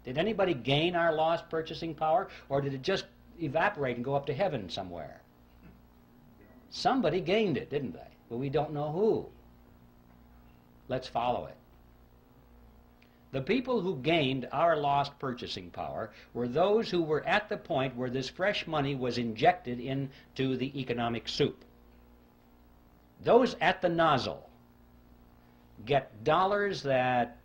Did anybody gain our lost purchasing power, or did it just evaporate and go up to heaven somewhere? Somebody gained it, didn't they? But we don't know who. Let's follow it. The people who gained our lost purchasing power were those who were at the point where this fresh money was injected into the economic soup. Those at the nozzle get dollars that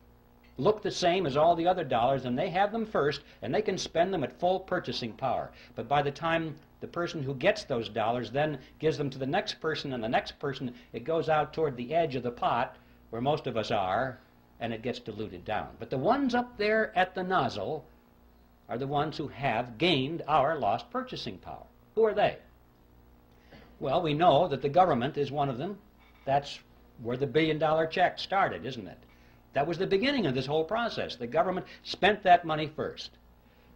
look the same as all the other dollars, and they have them first, and they can spend them at full purchasing power. But by the time the person who gets those dollars then gives them to the next person and the next person, it goes out toward the edge of the pot, where most of us are, and it gets diluted down. But the ones up there at the nozzle are the ones who have gained our lost purchasing power. Who are they? Well, we know that the government is one of them. That's where the billion-dollar check started, isn't it? That was the beginning of this whole process. The government spent that money first.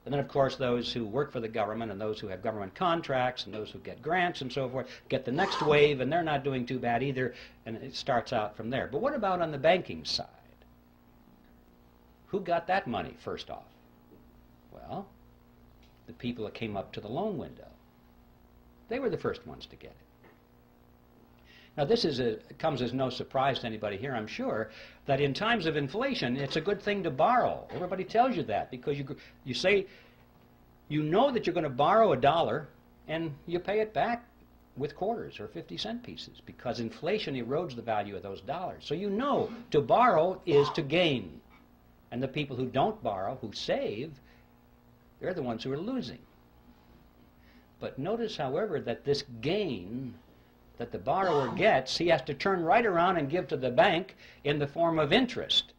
And then, of course, those who work for the government and those who have government contracts and those who get grants and so forth get the next wave, and they're not doing too bad either, and it starts out from there. But what about on the banking side? Who got that money first off? Well, the people that came up to the loan window. They were the first ones to get it. Now, this comes as no surprise to anybody here, I'm sure, that in times of inflation, it's a good thing to borrow. Everybody tells you that because you say, you know that you're going to borrow $1 and you pay it back with quarters or 50-cent pieces because inflation erodes the value of those dollars. So you know to borrow is to gain. And the people who don't borrow, who save, they're the ones who are losing. But notice, however, that this gain that the borrower gets, he has to turn right around and give to the bank in the form of interest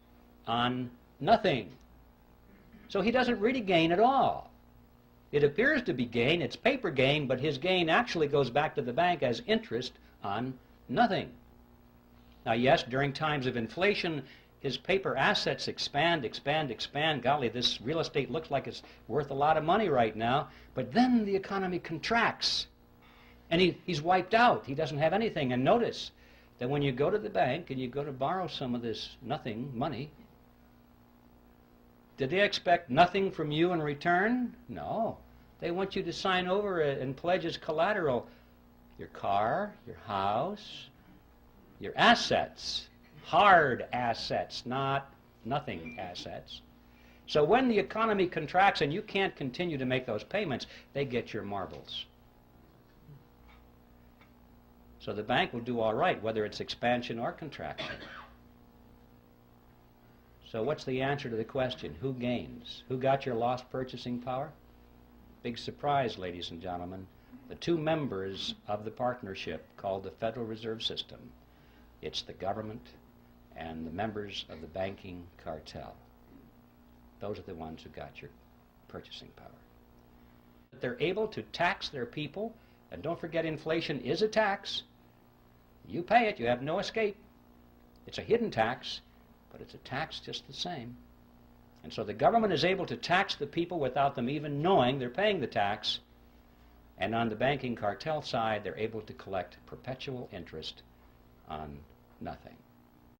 on nothing. So he doesn't really gain at all. It appears to be gain, it's paper gain, but his gain actually goes back to the bank as interest on nothing. Now, yes, during times of inflation, his paper assets expand. Golly, this real estate looks like it's worth a lot of money right now. But then the economy contracts. And he's wiped out. He doesn't have anything. And notice that when you go to the bank and you go to borrow some of this nothing money, did they expect nothing from you in return? No. They want you to sign over and pledge as collateral your car, your house, your assets. Hard assets, not nothing assets. So when the economy contracts and you can't continue to make those payments, they get your marbles. So the bank will do all right, whether it's expansion or contraction. So what's the answer to the question? Who gains? Who got your lost purchasing power? Big surprise, ladies and gentlemen. The two members of the partnership called the Federal Reserve System. It's the government and the members of the banking cartel. Those are the ones who got your purchasing power. They're able to tax their people, and don't forget inflation is a tax. You pay it, you have no escape. It's a hidden tax, but it's a tax just the same. And so the government is able to tax the people without them even knowing they're paying the tax, and on the banking cartel side, they're able to collect perpetual interest on nothing.